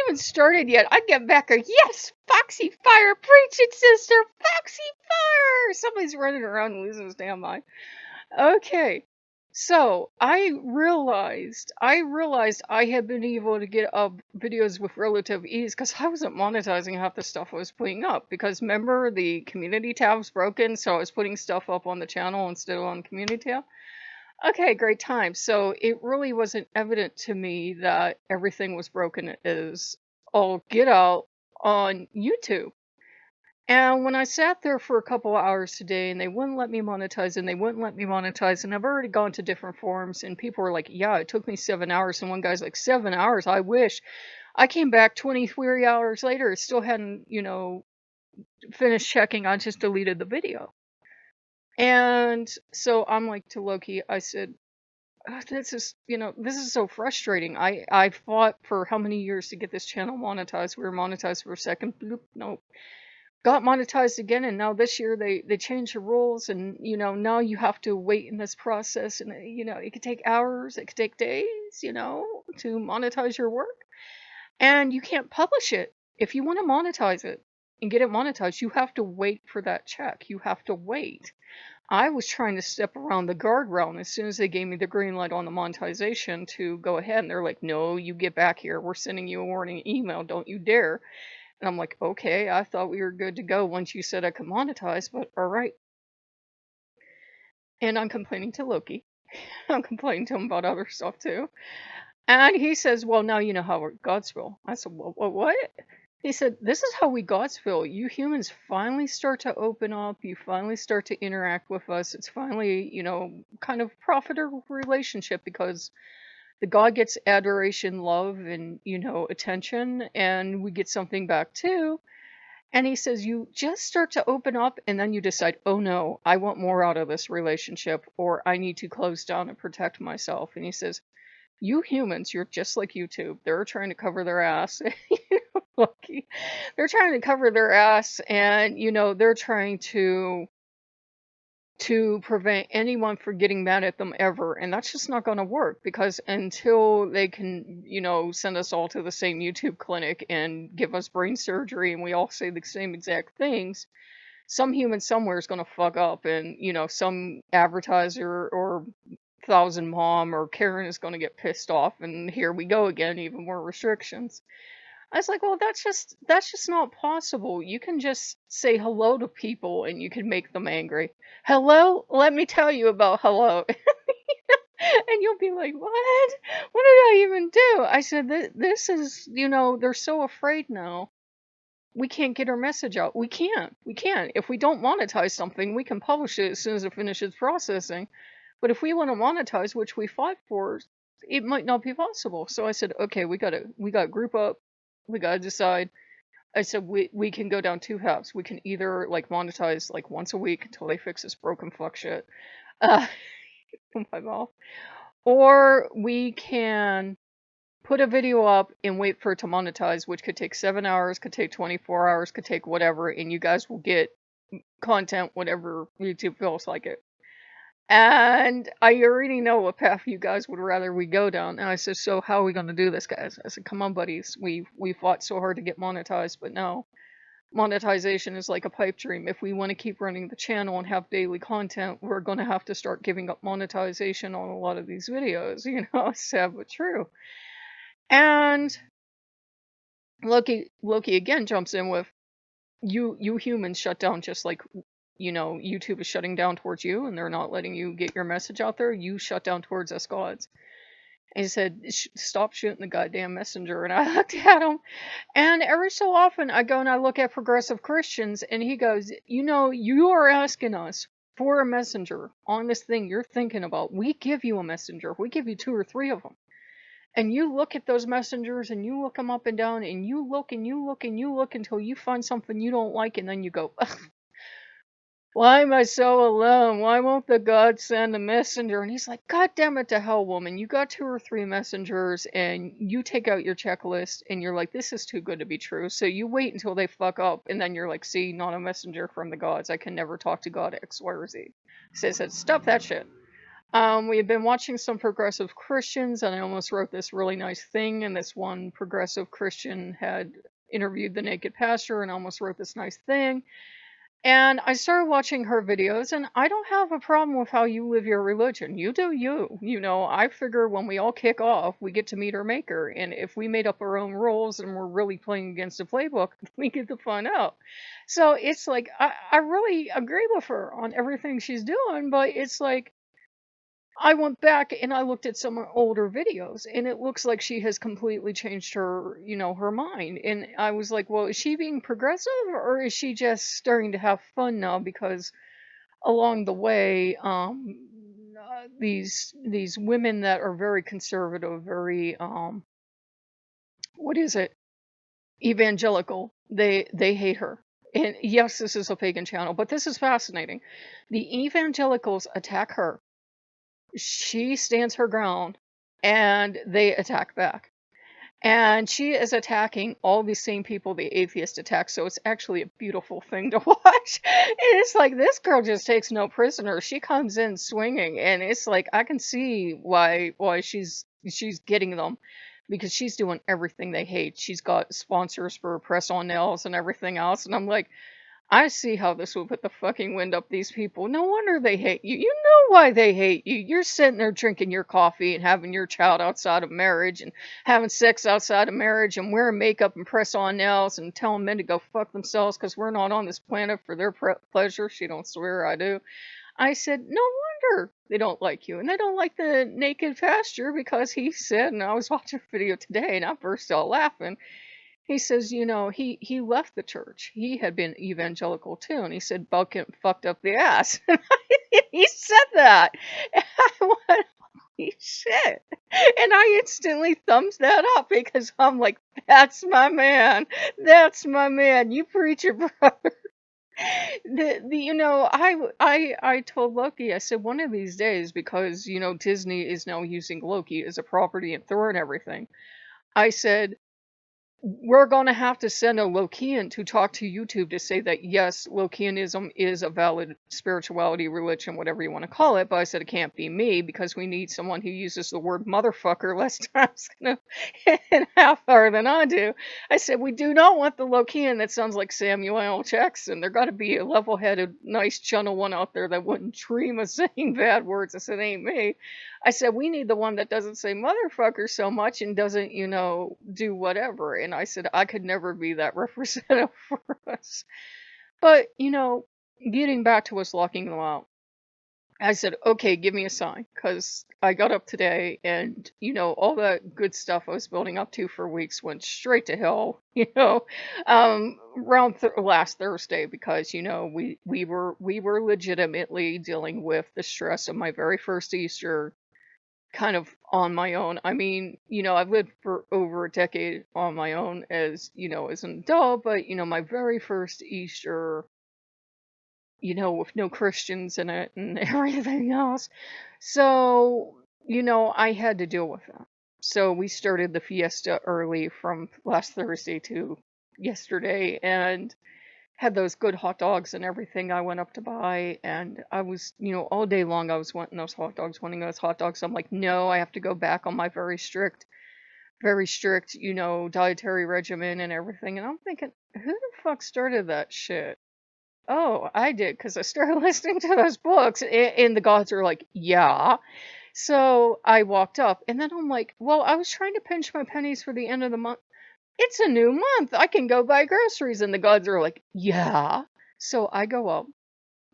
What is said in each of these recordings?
even started yet. I get back a yes, Foxy fire, preach it, sister, Foxy fire. Somebody's running around losing his damn mind. Okay. So I realized I had been able to get up videos with relative ease because I wasn't monetizing half the stuff I was putting up. Because remember, the community tab's broken, so I was putting stuff up on the channel instead of on the community tab. Okay, great time. So it really wasn't evident to me that everything was broken as all get out on YouTube. And when I sat there for a couple hours today and they wouldn't let me monetize and they wouldn't let me monetize, and I've already gone to different forums and people were like, yeah, it took me 7 hours. And one guy's like, 7 hours? I wish. I came back 23 hours later, it still hadn't, finished checking. I just deleted the video. And so I'm like to Loki, I said, this is so frustrating. I fought for how many years to get this channel monetized. We were monetized for a second. Bloop, nope. Got monetized again, and now this year they changed the rules, and now you have to wait in this process, and it could take hours, it could take days, to monetize your work, and you can't publish it. If you want to monetize it and get it monetized, you have to wait for that check. You have to wait. I was trying to step around the guardrail, and as soon as they gave me the green light on the monetization to go ahead, and they're like, no, you get back here, we're sending you a warning email, don't you dare. And I'm like, okay, I thought we were good to go once you said I could monetize, but all right. And I'm complaining to Loki. I'm complaining to him about other stuff too. And he says, well, now you know how we're Godsville. I said, well, what? He said, this is how we Godsville. You humans finally start to open up. You finally start to interact with us. It's finally, kind of profitable relationship because the god gets adoration, love, and, attention, and we get something back too. And he says, you just start to open up and then you decide, oh no, I want more out of this relationship, or I need to close down and protect myself. And he says, you humans, you're just like YouTube. They're trying to cover their ass. Lucky. They're trying to cover their ass, and, they're trying to prevent anyone from getting mad at them ever. And that's just not going to work, because until they can, send us all to the same YouTube clinic and give us brain surgery and we all say the same exact things, some human somewhere is going to fuck up, and, some advertiser or thousand mom or Karen is going to get pissed off, and here we go again, even more restrictions. I was like, well, that's just not possible. You can just say hello to people and you can make them angry. Hello? Let me tell you about hello. And you'll be like, what? What did I even do? I said, this is, they're so afraid now. We can't get our message out. We can't. We can't. If we don't monetize something, we can publish it as soon as it finishes processing. But if we want to monetize, which we fought for, it might not be possible. So I said, okay, we gotta group up. We gotta decide. I said we can go down two halves. We can either like monetize like once a week until they fix this broken fuck shit, uh, in my mouth, or we can put a video up and wait for it to monetize, which could take 7 hours, could take 24 hours, could take whatever, and you guys will get content whatever YouTube feels like it. And I already know what path you guys would rather we go down. And I said, so how are we going to do this, guys? I said, come on, buddies. We fought so hard to get monetized, but no. Monetization is like a pipe dream. If we want to keep running the channel and have daily content, we're going to have to start giving up monetization on a lot of these videos. Sad but true. And Loki again jumps in with, you humans shut down just like YouTube is shutting down towards you, and they're not letting you get your message out there. You shut down towards us gods. And he said, stop shooting the goddamn messenger. And I looked at him, and every so often I go and I look at progressive Christians, and he goes, you are asking us for a messenger on this thing you're thinking about. We give you a messenger. We give you 2 or 3 of them. And you look at those messengers, and you look them up and down, and you look and you look and you look until you find something you don't like, and then you go, why am I so alone? Why won't the God send a messenger? And he's like, God damn it to hell, woman. You got 2 or 3 messengers, and you take out your checklist, and you're like, this is too good to be true. So you wait until they fuck up, and then you're like, see, not a messenger from the gods. I can never talk to God X, Y, or Z. So I said, stop that shit. We had been watching some progressive Christians, and I almost wrote this really nice thing. And this one progressive Christian had interviewed the naked pastor, and I almost wrote this nice thing. And I started watching her videos, and I don't have a problem with how you live your religion. You do you. You know, I figure when we all kick off, we get to meet our maker. And if we made up our own rules and we're really playing against the playbook, we get to find out. So it's like, I really agree with her on everything she's doing, but it's like, I went back and I looked at some older videos, and it looks like she has completely changed her, her mind. And I was like, well, is she being progressive, or is she just starting to have fun now because along the way, these women that are very conservative, very what is it, evangelical, they hate her. And yes, this is a pagan channel, but this is fascinating. The evangelicals attack her, she stands her ground, and they attack back. And she is attacking all the same people the atheist attacks, so it's actually a beautiful thing to watch. And it's like, this girl just takes no prisoners. She comes in swinging, and it's like, I can see why she's getting them, because she's doing everything they hate. She's got sponsors for press on nails and everything else, and I'm like, I see how this will put the fucking wind up these people. No wonder they hate you. You know why they hate you. You're sitting there drinking your coffee and having your child outside of marriage and having sex outside of marriage and wearing makeup and press on nails and telling men to go fuck themselves because we're not on this planet for their pleasure. She don't swear, I do. I said, no wonder they don't like you. And they don't like the naked pastor because he said, and I was watching a video today and I burst out laughing. He says, he left the church. He had been evangelical too, and he said Bucket fucked up the ass. He said that. And I went, holy shit. And I instantly thumbs that up because I'm like, that's my man. That's my man. You preacher, brother. I told Loki, I said, one of these days, because, Disney is now using Loki as a property and throwing everything. I said, we're going to have to send a Lokean to talk to YouTube to say that, yes, Lokeanism is a valid spirituality, religion, whatever you want to call it. But I said it can't be me because we need someone who uses the word motherfucker less times and half hour than I do. I said, we do not want the Lokean that sounds like Samuel L. Jackson. There got to be a level headed, nice, gentle one out there that wouldn't dream of saying bad words. I said, ain't me. I said, we need the one that doesn't say motherfucker so much and doesn't, do whatever. And I said, I could never be that representative for us. But, getting back to us locking them out, I said, okay, give me a sign. Because I got up today and, all that good stuff I was building up to for weeks went straight to hell, around last Thursday because, we were legitimately dealing with the stress of my very first Easter kind of on my own. I mean, I've lived for over a decade on my own as an adult, but, my very first Easter, with no Christians in it and everything else. So, I had to deal with that. So we started the fiesta early from last Thursday to yesterday, and had those good hot dogs and everything I went up to buy. And I was, all day long I was wanting those hot dogs, wanting those hot dogs. I'm like, no, I have to go back on my very strict, dietary regimen and everything. And I'm thinking, who the fuck started that shit? Oh, I did, because I started listening to those books, and the gods are like, yeah. So I walked up, and then I'm like, well, I was trying to pinch my pennies for the end of the month. It's a new month. I can go buy groceries. And the gods are like, yeah. So I go up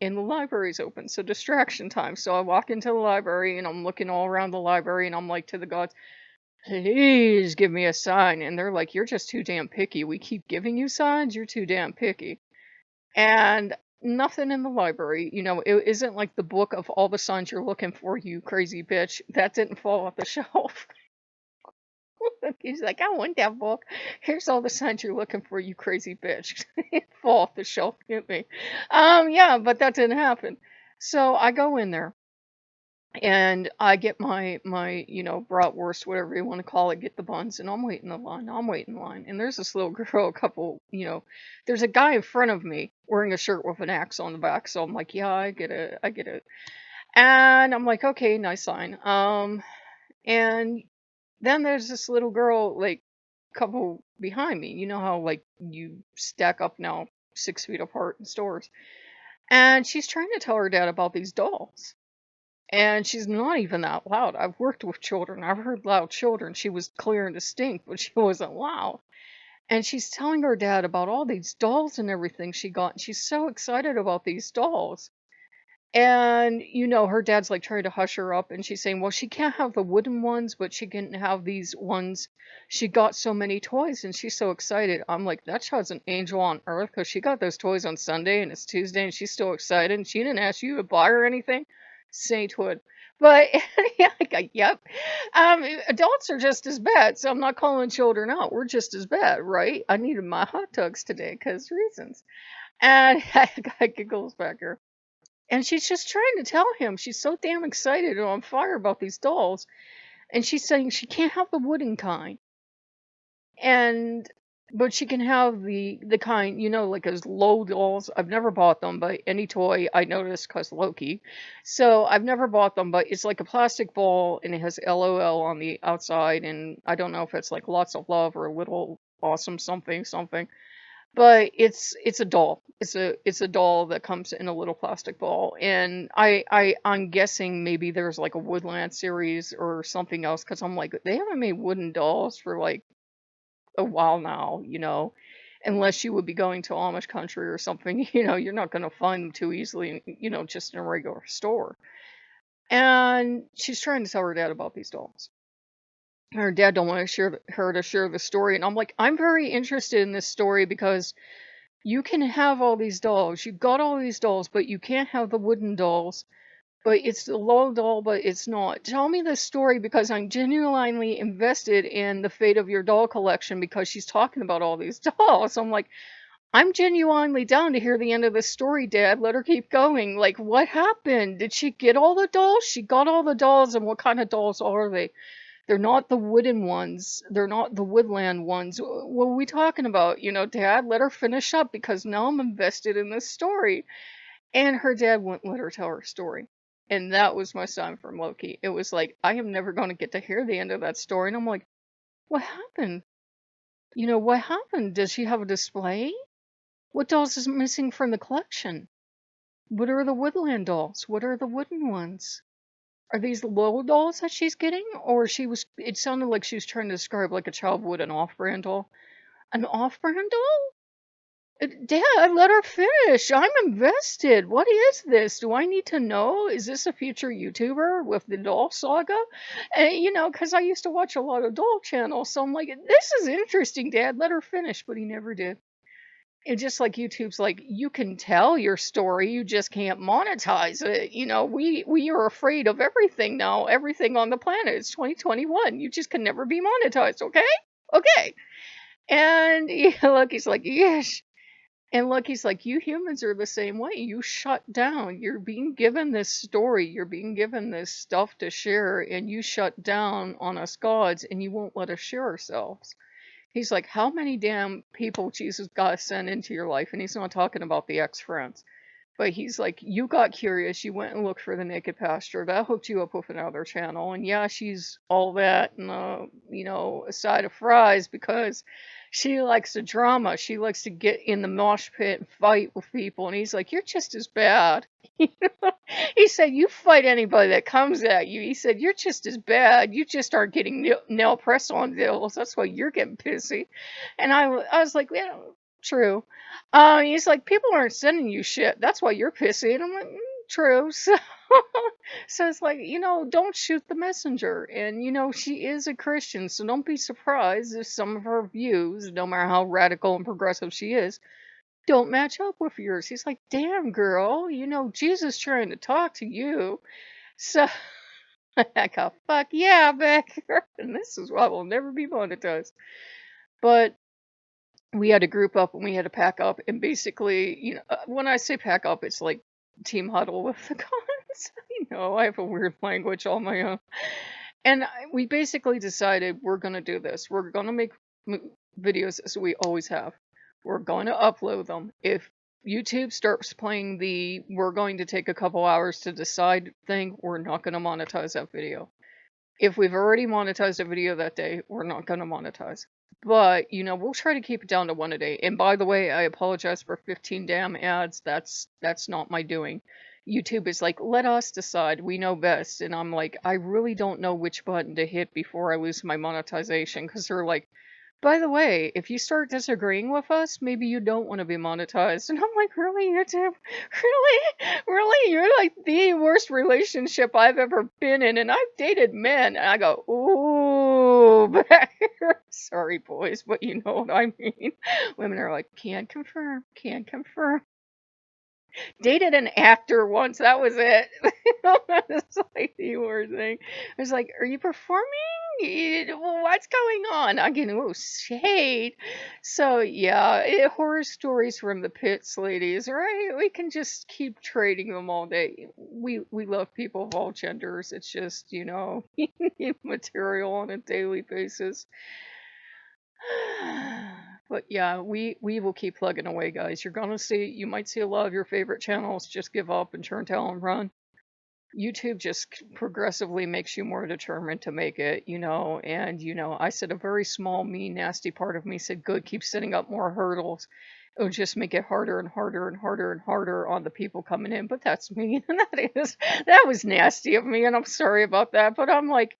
and the library's open. So distraction time. So I walk into the library and I'm looking all around the library and I'm like to the gods, please give me a sign. And they're like, you're just too damn picky. We keep giving you signs. You're too damn picky. And nothing in the library. It isn't like the book of all the signs you're looking for, you crazy bitch. That didn't fall off the shelf. He's like, I want that book. Here's all the signs you're looking for, you crazy bitch. Fall off the shelf, hit me. Yeah, but that didn't happen. So I go in there and I get my bratwurst, whatever you want to call it, get the buns, and I'm waiting in line. And there's this little girl, there's a guy in front of me wearing a shirt with an axe on the back. So I'm like, yeah, I get it. And I'm like, okay, nice sign. And then there's this little girl, like, couple behind me. You know how, like, you stack up now 6 feet apart in stores. And she's trying to tell her dad about these dolls. And she's not even that loud. I've worked with children. I've heard loud children. She was clear and distinct, but she wasn't loud. And she's telling her dad about all these dolls and everything she got. And she's so excited about these dolls. And, her dad's like trying to hush her up, and she's saying, well, she can't have the wooden ones, but she can have these ones. She got so many toys, and she's so excited. I'm like, that child's an angel on earth, because she got those toys on Sunday, and it's Tuesday, and she's still excited, and she didn't ask you to buy her anything. Sainthood. But, yeah, like, yep. Adults are just as bad, so I'm not calling children out. We're just as bad, right? I needed my hot dogs today, because reasons. And I got giggles back here. And she's just trying to tell him she's so damn excited and on fire about these dolls. And she's saying she can't have the wooden kind. And but she can have the kind, like as low dolls. I've never bought them, but any toy I noticed cause Loki. So I've never bought them, but it's like a plastic ball and it has LOL on the outside, and I don't know if it's like lots of love or a little awesome something something. But it's a doll. It's a doll that comes in a little plastic ball, and I'm guessing maybe there's like a Woodland series or something else, because I'm like, they haven't made wooden dolls for like a while now, unless you would be going to Amish country or something. You're not going to find them too easily, just in a regular store. And she's trying to tell her dad about these dolls. Her dad don't want to share her to share the story, and I'm like, I'm very interested in this story because you can have all these dolls. You got all these dolls, but you can't have the wooden dolls. But it's the low doll, but it's not. Tell me the story, because I'm genuinely invested in the fate of your doll collection, because she's talking about all these dolls. I'm like, I'm genuinely down to hear the end of the story, Dad. Let her keep going. Like, what happened? Did she get all the dolls? She got all the dolls, and what kind of dolls are they? They're not the wooden ones. They're not the woodland ones. What are we talking about? Dad, let her finish up, because now I'm invested in this story. And her dad wouldn't let her tell her story. And that was my sign from Loki. It was like, I am never going to get to hear the end of that story. And I'm like, what happened? What happened? Does she have a display? What dolls is missing from the collection? What are the woodland dolls? What are the wooden ones? Are these low dolls that she's getting? Or it sounded like she was trying to describe like a child would an off-brand doll. An off-brand doll? Dad, let her finish. I'm invested. What is this? Do I need to know? Is this a future YouTuber with the doll saga? And, because I used to watch a lot of doll channels. So I'm like, this is interesting, Dad. Let her finish. But he never did. And just like YouTube's like, you can tell your story, you just can't monetize it. We are afraid of everything now, everything on the planet. It's 2021. You just can never be monetized, okay? Okay. And Lucky's like, yes. And Lucky's like, you humans are the same way. You shut down. You're being given this story. You're being given this stuff to share, and you shut down on us gods, and you won't let us share ourselves. He's like, how many damn people Jesus got sent into your life? And he's not talking about the ex-friends. But he's like, you got curious, you went and looked for the naked pasture. That hooked you up with another channel. And yeah, she's all that and, a side of fries, because she likes the drama. She likes to get in the mosh pit and fight with people. And he's like, you're just as bad. He said, you fight anybody that comes at you. He said, you're just as bad. You just aren't getting nail press on deals. That's why you're getting pissy. And I was like, yeah, true. He's like, people aren't sending you shit. That's why you're pissy. And I'm like, true. So it's like, don't shoot the messenger. And, she is a Christian. So don't be surprised if some of her views, no matter how radical and progressive she is, don't match up with yours. He's like, damn, girl, Jesus trying to talk to you. So I go, fuck yeah, Beck. And this is why we'll never be monetized. But we had to group up and we had to pack up, and basically, when I say pack up, it's like team huddle with the cons. I have a weird language all my own. And we basically decided we're going to do this. We're going to make videos as we always have. We're going to upload them. If YouTube starts playing the "we're going to take a couple hours to decide" thing, we're not going to monetize that video. If we've already monetized a video that day, we're not going to monetize. But, we'll try to keep it down to one a day. And by the way, I apologize for 15 damn ads. That's not my doing. YouTube is like, let us decide. We know best. And I'm like, I really don't know which button to hit before I lose my monetization. Because they're like, by the way, if you start disagreeing with us, maybe you don't want to be monetized. And I'm like, really, YouTube? Really? Really? You're like the worst relationship I've ever been in. And I've dated men. And I go, ooh, sorry, boys, but you know what I mean. Women are like, can't confirm, can't confirm. Dated an actor once. That was it. It's like the worst thing. I was like, "Are you performing? What's going on?" I get shade. So yeah, horror stories from the pits, ladies. Right? We can just keep trading them all day. We love people of all genders. It's just material on a daily basis. But yeah, we will keep plugging away, guys. You might see a lot of your favorite channels just give up and turn tail and run. YouTube just progressively makes you more determined to make it, and I said a very small, mean, nasty part of me said, good, keep setting up more hurdles. It'll just make it harder and harder and harder and harder on the people coming in. But that's me, and that was nasty of me, and I'm sorry about that. But I'm like,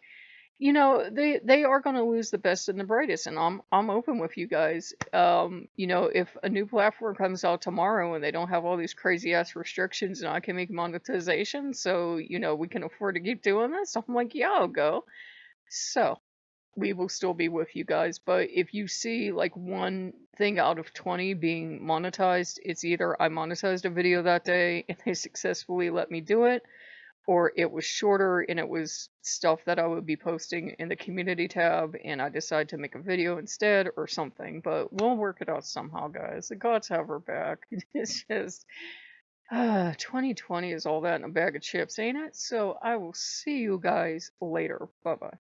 they are going to lose the best and the brightest, and I'm open with you guys. If a new platform comes out tomorrow and they don't have all these crazy ass restrictions and I can make monetization, so we can afford to keep doing this, I'm like, yeah, I'll go. So we will still be with you guys, but if you see like one thing out of 20 being monetized, it's either I monetized a video that day and they successfully let me do it, or it was shorter and it was stuff that I would be posting in the community tab and I decided to make a video instead or something. But we'll work it out somehow, guys. The gods have our back. It's just 2020 is all that in a bag of chips, ain't it? So I will see you guys later. Bye bye.